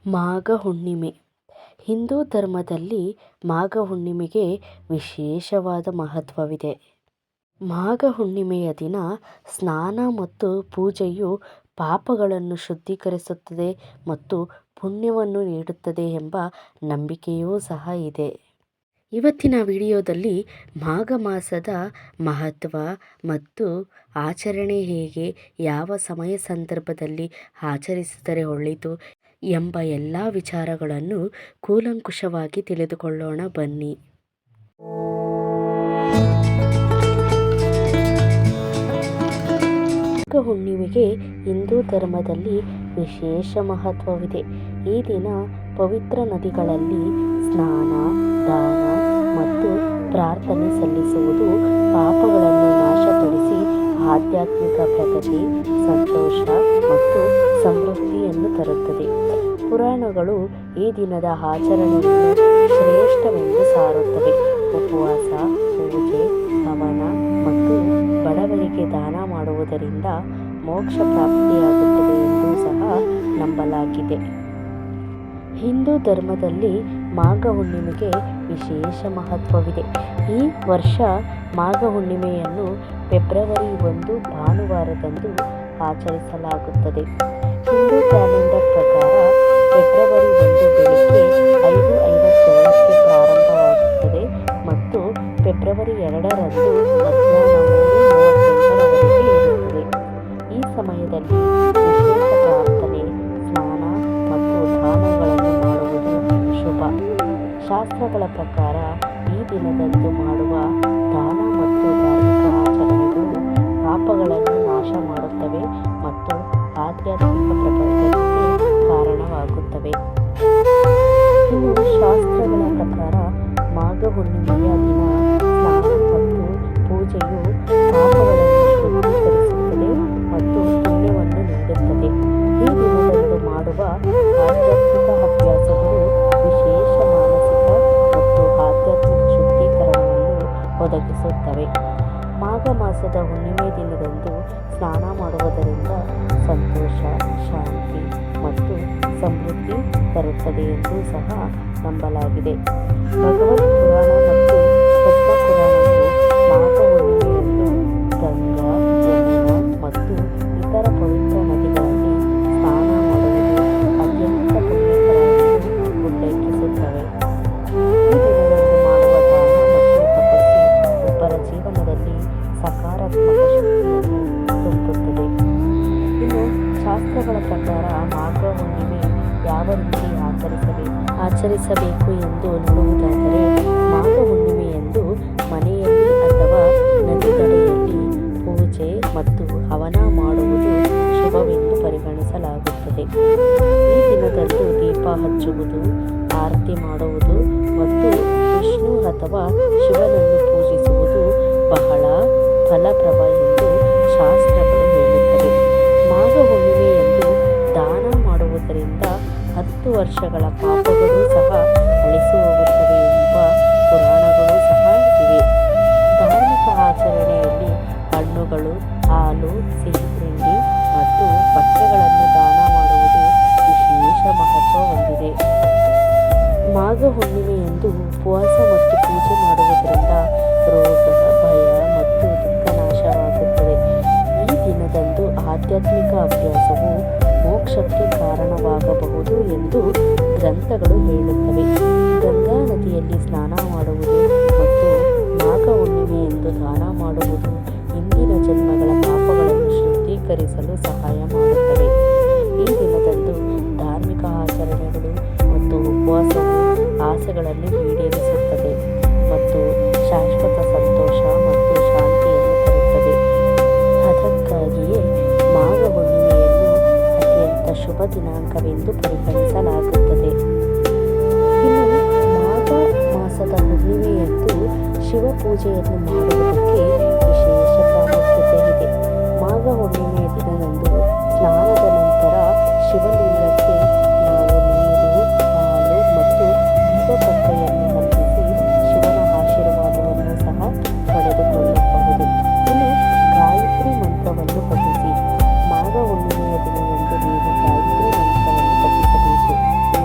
ಮಾಘ ಹುಣ್ಣಿಮೆ. ಹಿಂದೂ ಧರ್ಮದಲ್ಲಿ ಮಾಘ ಹುಣ್ಣಿಮೆಗೆ ವಿಶೇಷವಾದ ಮಹತ್ವವಿದೆ. ಮಾಘ ಹುಣ್ಣಿಮೆಯ ದಿನ ಸ್ನಾನ ಮತ್ತು ಪೂಜೆಯು ಪಾಪಗಳನ್ನು ಶುದ್ಧೀಕರಿಸುತ್ತದೆ ಮತ್ತು ಪುಣ್ಯವನ್ನು ನೀಡುತ್ತದೆ ಎಂಬ ನಂಬಿಕೆಯೂ ಸಹ ಇದೆ. ಇವತ್ತಿನ ವಿಡಿಯೋದಲ್ಲಿ ಮಾಘ ಮಾಸದ ಮಹತ್ವ ಮತ್ತು ಆಚರಣೆ ಹೇಗೆ, ಯಾವ ಸಮಯ ಸಂದರ್ಭದಲ್ಲಿ ಆಚರಿಸಿದರೆ ಒಳ್ಳೆಯದು ಎಂಬ ಎಲ್ಲ ವಿಚಾರಗಳನ್ನು ಕೂಲಂಕುಷವಾಗಿ ತಿಳಿದುಕೊಳ್ಳೋಣ ಬನ್ನಿ. ಮಾಘ ಹುಣ್ಣಿಮೆಗೆ ಹಿಂದೂ ಧರ್ಮದಲ್ಲಿ ವಿಶೇಷ ಮಹತ್ವವಿದೆ. ಈ ದಿನ ಪವಿತ್ರ ನದಿಗಳಲ್ಲಿ ಸ್ನಾನ, ದಾನ ಮತ್ತು ಪ್ರಾರ್ಥನೆ ಸಲ್ಲಿಸುವುದು ಪಾಪಗಳನ್ನು ನಾಶಪಡಿಸಿ ಆಧ್ಯಾತ್ಮಿಕ ಪ್ರಗತಿ, ಸಂತೋಷ ಮತ್ತು ಸಮೃದ್ಧಿಯನ್ನು ತರುತ್ತದೆ. ಪುರಾಣಗಳು ಈ ದಿನದ ಆಚರಣೆಯನ್ನು ಶ್ರೇಷ್ಠವೆಂದು ಸಾರುತ್ತವೆ. ಉಪವಾಸ, ಪೂಜೆ, ಹವನ ಮತ್ತು ಬಡವರಿಗೆ ದಾನ ಮಾಡುವುದರಿಂದ ಮೋಕ್ಷ ಪ್ರಾಪ್ತಿಯಾಗುತ್ತದೆ ಎಂದು ಸಹ ನಂಬಲಾಗಿದೆ. ಹಿಂದೂ ಧರ್ಮದಲ್ಲಿ ಮಾಘ ಹುಣ್ಣಿಮೆಗೆ ವಿಶೇಷ ಮಹತ್ವವಿದೆ. ಈ ವರ್ಷ ಮಾಘ ಹುಣ್ಣಿಮೆಯನ್ನು ಫೆಬ್ರವರಿ 1 ಭಾನುವಾರದಂದು ಆಚರಿಸಲಾಗುತ್ತದೆ. ಹಿಂದೂ ಕ್ಯಾಲೆಂಡರ್ ಪ್ರಕಾರ ಫೆಬ್ರವರಿ 1 ಬೆಳಿಗ್ಗೆ 5:52ಕ್ಕೆ ಪ್ರಾರಂಭವಾಗುತ್ತದೆ ಮತ್ತು ಫೆಬ್ರವರಿ 2ರಂದು ಮಧ್ಯಾಹ್ನ 3:38ರವರೆಗೆ ಇರುತ್ತದೆ. ಈ ಸಮಯದಲ್ಲಿ ವಿಶೇಷ ಪ್ರಾರ್ಥನೆ, ಸ್ನಾನ ಮತ್ತು ದಾನಗಳನ್ನು ಮಾಡುವುದು ಶುಭ. ಶಾಸ್ತ್ರಗಳ ಪ್ರಕಾರ ಈ ದಿನದಂದು ಮಾಡುವ ದಾನ ಮತ್ತು ಧಾರ್ಮಿಕ ಆಚರಣೆಗಳು ಪಾಪಗಳನ್ನು ನಾಶ ಮಾಡುತ್ತವೆ ಮತ್ತು ಆಧ್ಯಾತ್ಮಿಕ ಪ್ರಗತಿಗೆ ಕಾರಣವಾಗುತ್ತವೆ. ಇನ್ನು ಶಾಸ್ತ್ರಗಳ ಪ್ರಕಾರ ಮಾಘ ಹುಣ್ಣಿಮೆಯ ದಿನ ಸ್ನಾನ ಮತ್ತು ಪೂಜೆಯು ಪಾಪಗಳನ್ನು ಶುದ್ಧೀಕರಿಸುತ್ತದೆ ಮತ್ತು ಪುಣ್ಯವನ್ನು ನೀಡುತ್ತದೆ. ಈ ದಿನದಂದು ಮಾಡುವ ಆಧ್ಯಾತ್ಮಿಕ ಅಭ್ಯಾಸಗಳು ವಿಶೇಷ ಮಾನಸಿಕ ಮತ್ತು ಆಧ್ಯಾತ್ಮಿಕ ಶುದ್ಧೀಕರಣವನ್ನು ಒದಗಿಸುತ್ತವೆ. ಮಾಘ ಮಾಸದ ಹುಣ್ಣಿಮೆ ದಿನದಂದು ಸ್ನಾನ ಮಾಡುವುದರಿಂದ ಸಂತೋಷ, ಶಾಂತಿ ಮತ್ತು ಸಮೃದ್ಧಿ ತರುತ್ತದೆ ಎಂದು ಸಹ ನಂಬಲಾಗಿದೆ. ಭಗವತ್ ಪುರಾಣ ಮತ್ತು ಪದ್ಮ ಪುರಾಣವು ಮಾಘ ಹುಣ್ಣಿಮೆಯನ್ನು ಗಂಗಾ, ಯಮುನಾ ಮತ್ತು ಇತರ ಪವಿತ್ರ ನದಿಗಳಲ್ಲಿ ಸ್ನಾನ ಮಾಡುವುದು ಅತ್ಯಂತ ಪುಣ್ಯಕರ ಎಂದು ಉಲ್ಲೇಖಿಸುತ್ತವೆ. ಈ ದಿನದಂದು ಮಾಡುವ ದಾನ ಮತ್ತು ತಪಸ್ಸು ಒಬ್ಬರ ಜೀವನದಲ್ಲಿ ಸಕಾರಾತ್ಮಕ ಶಕ್ತಿಯನ್ನು ತುಂಬುತ್ತದೆ. ಇನ್ನು ಶಾಸ್ತ್ರಗಳ ಪ್ರಕಾರ ಮಾಘ ಹುಣ್ಣಿಮೆ ಯಾವ ರೀತಿ ಆಚರಿಸಬೇಕು ಎಂದು ನೋಡುವುದಾದರೆ, ಮಾಘ ಹುಣ್ಣಿಮೆಯಂದು ಮನೆಯಲ್ಲಿ ಅಥವಾ ನದಿಗಡೆಯಲ್ಲಿ ಪೂಜೆ ಮತ್ತು ಹವನ ಮಾಡುವುದು ಶುಭವೆಂದು ಪರಿಗಣಿಸಲಾಗುತ್ತದೆ. ಈ ದಿನದಂದು ದೀಪ ಹಚ್ಚುವುದು, ಆರತಿ ಮಾಡುವುದು ಮತ್ತು ವಿಷ್ಣು ಅಥವಾ ಶಿವನನ್ನು ಪೂಜಿಸುವುದು ಬಹಳ ಫಲಪ್ರದ ಎಂದು ಶಾಸ್ತ್ರಗಳು ಹೇಳುತ್ತವೆ. ಮಾಘ ಹುಣ್ಣಿಮೆಯಂದು ದಾನ ಮಾಡುವುದರಿಂದ 10 ವರ್ಷಗಳ ಪಾಪಗಳು ಸಹ ಅಳಿಸಿ ಹೋಗುತ್ತವೆ ಎಂಬ ಪುರಾಣಗಳು ಸಹ ಇವೆ. ಧಾರ್ಮಿಕ ಆಚರಣೆಯಲ್ಲಿ ಹಣ್ಣುಗಳು, ಹಾಲು, ಸಿಹಿ ತಿಂಡಿ ಮತ್ತು ಬಟ್ಟೆಗಳನ್ನು ದಾನ ಮಾಡುವುದು ವಿಶೇಷ ಮಹತ್ವ ಹೊಂದಿದೆ. ಮಾಘ ಹುಣ್ಣಿಮೆಯಂದು ಉಪವಾಸ ಮತ್ತು ಪೂಜೆ ಮಾಡುವುದರಿಂದ ರೋಗ, ಭಯ ಮತ್ತು ದುಃಖ ನಾಶವಾಗುತ್ತದೆ. ಈ ದಿನದಂದು ಆಧ್ಯಾತ್ಮಿಕ ಅಭ್ಯಾಸವು ಮೋಕ್ಷಕ್ಕೆ ಕಾರಣವಾಗಬಹುದು ಎಂದು ಗ್ರಂಥಗಳು ಹೇಳುತ್ತವೆ. ಗಂಗಾ ನದಿಯಲ್ಲಿ ಸ್ನಾನ ಮಾಡುವುದು ಮತ್ತು ಮಾಘ ಹುಣ್ಣಿಮೆಯಂದು ದಾನ ಮಾಡುವುದು ಹಿಂದಿನ ಜನ್ಮಗಳ ಪಾಪಗಳನ್ನು ಶುದ್ಧೀಕರಿಸಲು ಸಹಾಯ ಮಾಡುತ್ತವೆ. ಈ ದಿನದಂದು ಧಾರ್ಮಿಕ ಆಚರಣೆಗಳು ಮತ್ತು ಉಪವಾಸವು ಆಸೆಗಳನ್ನು ಈಡೇರಿಸುತ್ತದೆ ಮತ್ತು ಶಾಶ್ವತ ಸಂತೋಷ ಮತ್ತು ಶಾಂತಿಯನ್ನು ತರುತ್ತದೆ. ಅದಕ್ಕಾಗಿಯೇ ಮಾಘ ಹುಣ್ಣಿಮೆಯನ್ನು ಅತ್ಯಂತ ಶುಭ ದಿನಾಂಕವೆಂದು ಪರಿಗಣಿಸಲಾಗುತ್ತದೆ. ಇನ್ನು ಮಾಘ ಮಾಸದ ಹುಣ್ಣಿಮೆಯಂದು ಶಿವ ಪೂಜೆಯನ್ನು ಮಾಡುವುದಕ್ಕೆ ವಿಶೇಷ ಪ್ರಾಮುಖ್ಯತೆ ಇದೆ. ಮಾಘ ಹುಣ್ಣಿಮೆಯ ದಿನದಂದು ಸ್ನಾನದ ನಂತರ ಶಿವಲಿಂಗಕ್ಕೆ ನಾವು ನೀರು, ಹಾಲು ಮತ್ತು ಬಿಲ್ವಪತ್ರೆಯನ್ನು ಅರ್ಪಿಸಿ ಶಿವನ ಆಶೀರ್ವಾದವನ್ನು ಸಹ ಪಡೆದುಕೊಳ್ಳಬಹುದು. ಇನ್ನು ಗಾಯತ್ರಿ ಮಂತ್ರವನ್ನು ಪಠಿಸಿ. ಮಾಘ ಹುಣ್ಣಿಮೆಯ ದಿನದಂದು ನೀವು ಗಾಯತ್ರಿ ಮಂತ್ರವನ್ನು ಪಠಿಸಬೇಕು. ಈ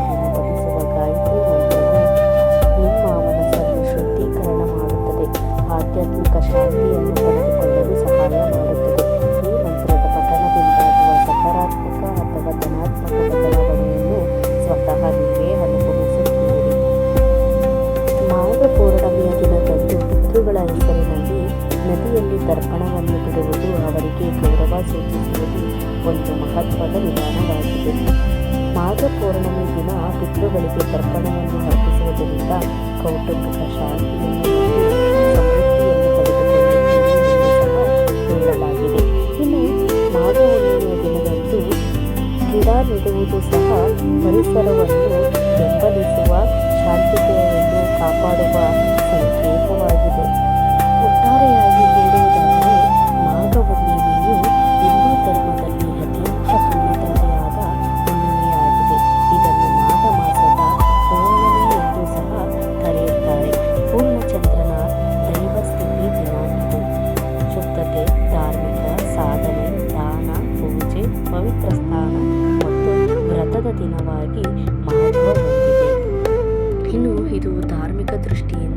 ಪೌರ್ಣಮಿ ದಿನ ಪಿತೃಗಳಿಗೆ ತರ್ಪಣವನ್ನು ಅರ್ಪಿಸುವುದರಿಂದ ಕೌಟುಂಬಿಕ ಶಾಂತಿಯನ್ನು ಮತ್ತು ಸಮೃದ್ಧಿಯನ್ನು ಪಡೆದುಕೊಳ್ಳುತ್ತೀರಿ ಎಂದು ಸಹ ಹೇಳಲಾಗಿದೆ. ಇನ್ನು ಮಾಘ ಹುಣ್ಣಿಮೆಯ ದಿನದಂದು ಗಿಡ ನೆಡುವುದು ಸಹ ಪರಿಸರವನ್ನು ಬೆಂಬಲಿಸುವ, ಶಾಂತಿಯನ್ನು ಕಾಪಾಡುವ ಸಂಕೇತವಾಗಿದೆ. ಒಟ್ಟಾರೆಯಾಗಿ ಹೇಳುವುದಾದರೆ ಮಾಘ ಹುಣ್ಣಿಮೆಯು ಹಿಂದೂ ಧರ್ಮದಲ್ಲಿ ಅತ್ಯಂತ ಪುಣ್ಯತಮೆಯಾದ ಹುಣ್ಣಿಮೆಯಾಗಿದೆ. ಇದನ್ನು ಮಾಘ ಮಾಸದ ಪೌರ್ಣಮಿ ಎಂದು ಸಹ ಕರೆಯುತ್ತಾರೆ. ಪೂರ್ಣಚಂದ್ರನ ದೈವ ಸ್ಥಿತಿ ದಿನ ಇದು. ಶುದ್ಧತೆ, ಧಾರ್ಮಿಕ ಸಾಧನೆ, ದಾನ, ಪೂಜೆ, ಪವಿತ್ರ ಸ್ನಾನ ಮತ್ತು ವ್ರತದ ದಿನವಾಗಿ ಮಹತ್ವ ಹೊಂದಿದೆ. ಇನ್ನು ಇದು ಧಾರ್ಮಿಕ ದೃಷ್ಟಿಯಿಂದ